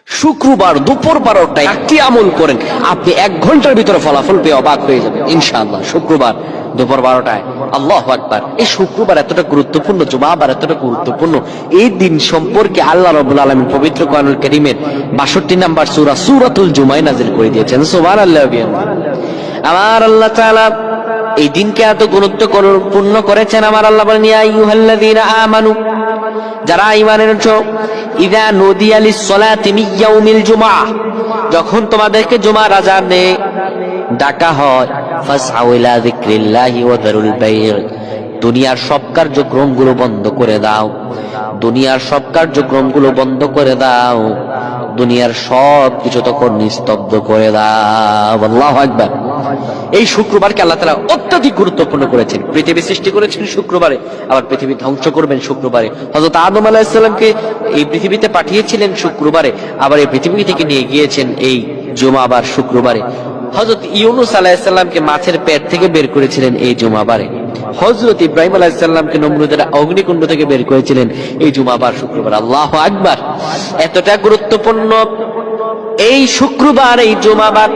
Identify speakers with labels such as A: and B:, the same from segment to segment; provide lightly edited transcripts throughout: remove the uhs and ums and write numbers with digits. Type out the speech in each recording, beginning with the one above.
A: শুক্রবার দুপুর 12টায় একটি আমল করেন, আপনি 1 ঘন্টার ভিতরে ফলাফল পেয়ে অবাক হয়ে যাবেন ইনশাআল্লাহ। শুক্রবার দুপুর 12টায়, আল্লাহু আকবার। এই শুক্রবার এতটা গুরুত্বপূর্ণ, জুমাবার এতটা গুরুত্বপূর্ণ, এই দিন সম্পর্কে আল্লাহ রাব্বুল আলামিন পবিত্র কোরআনুল কারীমের 62 নম্বর সূরা সূরাতুল জুমায় নাযিল করে দিয়েছেন। সুবহানাল্লাহ। আমার আল্লাহ তাআলা এই দিনকে এত গুরুত্বপূর্ণ করেছেন। আমার আল্লাহ বলেন, ইয়া আইয়ুহাল্লাযীনা আমানু, যারা ঈমান এনেছো, ইযা নুদিয়া লিস-সালাতি মিন ইয়াউমিল জুমআহ, যখন তোমাদেরকে জুমার আযানে ডাকা হয়, ফাসআউ ইলা যিকরিল্লাহি ওয়া যারুল বাই', দুনিয়ার সব কার্যক্রমগুলো বন্ধ করে দাও, দুনিয়ার সব কার্যক্রমগুলো বন্ধ করে দাও, দুনিয়ার সব কিছু তখন নিস্তব্ধ করে দাও। আল্লাহু আকবার। এই শুক্রবারকে আল্লাহ তাআলা অত্যধিক গুরুত্বপূর্ণ করেছেন। পৃথিবী সৃষ্টি করেছেন শুক্রবারে, আবার পৃথিবী ধ্বংস করবেন শুক্রবারে। হযরত আদম আলাইহিস সালামকে এই পৃথিবীতে পাঠিয়েছিলেন শুক্রবারে, আবার এই পৃথিবী থেকে নিয়ে গিয়েছেন এই জুমাবার শুক্রবারে। হযরত ইউনূস আলাইহিস সালামকে মাছের পেট থেকে বের করেছিলেন এই জুমাবারে। হযরত ইব্রাহিম আলাইহিস সালামকে নমরুদের অগ্নিকুণ্ড থেকে বের করেছিলেন এই জুমাবার শুক্রবার। আল্লাহু আকবার। এতটা গুরুত্বপূর্ণ এই শুক্রবার, এই জুমাবার,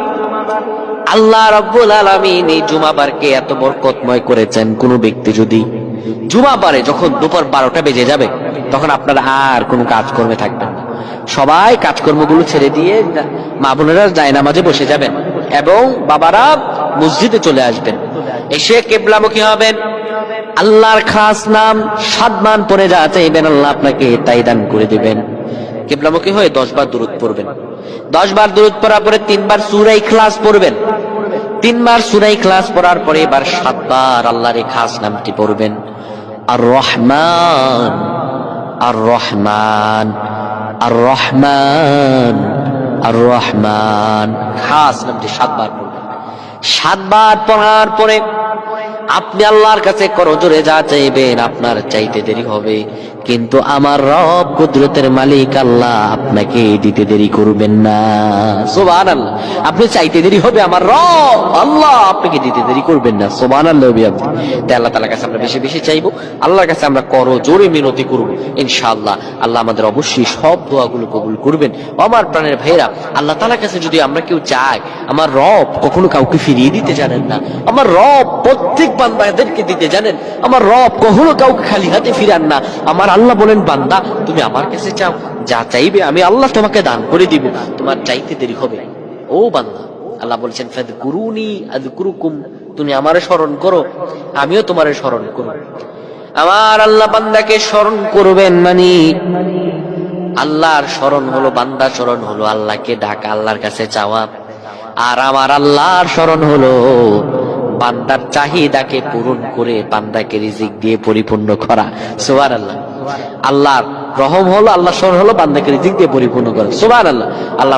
A: আল্লাহ রাব্বুল আলামিন এই জুমাবারকে এত বরকতময় করেছেন। কোন ব্যক্তি যদি জুমাবারে যখন দুপুর 12টা বেজে যাবে, তখন আপনারা আর কোনো কাজকর্মে থাকবেন না, সবাই কাজকর্মগুলো ছেড়ে দিয়ে মা বোনেরা জায়নামাজে বসে যাবেন এবং বাবারা মসজিদে চলে আসবেন। এসে কিবলামুখী হবেন, আল্লাহর খাস নাম 7 মান পড়ে যা চাইবেন আল্লাহ আপনাকে তাই দান করে দিবেন। কিবলামুখী হয়ে 10 বার দুরূদ পড়বেন। 10 বার দুরূদ পড়ার পরে 3 বার সূরা ইখলাস পড়বেন। 3 বার সূরা ইখলাস পড়ার পরে এবার 7 বার আল্লাহর এই খাস নামটি পড়বেন, আর রহমান, আর রহমান, আর রহমান, আর রহমান, খাস নামটি 7 বার পড়বেন। 7 বার পড়ার পরে আপনি আল্লাহর কাছে করজোরে যা চাইবেন, আপনার চাইতে দেরি হবে, কিন্তু আমার রব কুদরতের মালিক আল্লাহ আপনাকে দিতে দেরি করবেন না। সুবহানাল্লাহ। আপনি চাইতে দেরি হবে, আমার রব আল্লাহ আপনাকে দিতে দেরি করবেন না। সুবহানাল্লাহ। তাই আল্লাহ তাআলার কাছে আমরা বেশি বেশি চাইবো, আল্লাহর কাছে আমরা করজোরে মিনতি করব ইনশাআল্লাহ। আল্লাহ আমাদের অবশ্যই সব দোয়াগুলো কবুল করবেন। আমার প্রাণের ভাইরা, আল্লাহ তাআলার কাছে যদি আমরা কেউ চাই, আমার রব কখনো কাউকে ফিরিয়ে দিতে জানেন না। আমার রব প্রত্যেক বান্দাদেরকে দিতে জানেন। আমার রব কখনো কাউকে খালি হাতে ফিরান না। আমার আল্লাহ বলেন, বান্দা তুমি আমার কাছে চাও, যা চাইবে আমি আল্লাহ তোমাকে দান করে দিব, তোমার চাইতে দেরি হবে। ও বান্দা, আল্লাহ বলেছেন, ফাযকুরুনি আযকুরুকুম, তুমি আমারে স্মরণ করো, আমিও তোমারে স্মরণ করব। আমার আল্লাহ বান্দাকে স্মরণ করবেন, মানে আল্লাহর স্মরণ হলো, বান্দার স্মরণ হলো আল্লাহকে ডাকা, আল্লাহর কাছে চাওয়া। আর আমার আল্লাহর স্মরণ হলো বান্দার চাহিদাকে পূরণ করে বান্দাকে রিজিক দিয়ে পরিপূর্ণ করা। সুবহানাল্লাহ। আল্লাহর রহম হলো, আল্লাহর স্মরণ হলো বান্দাকে রিজিক দিয়ে পরিপূর্ণ করা। সুবহানাল্লাহ। আল্লাহ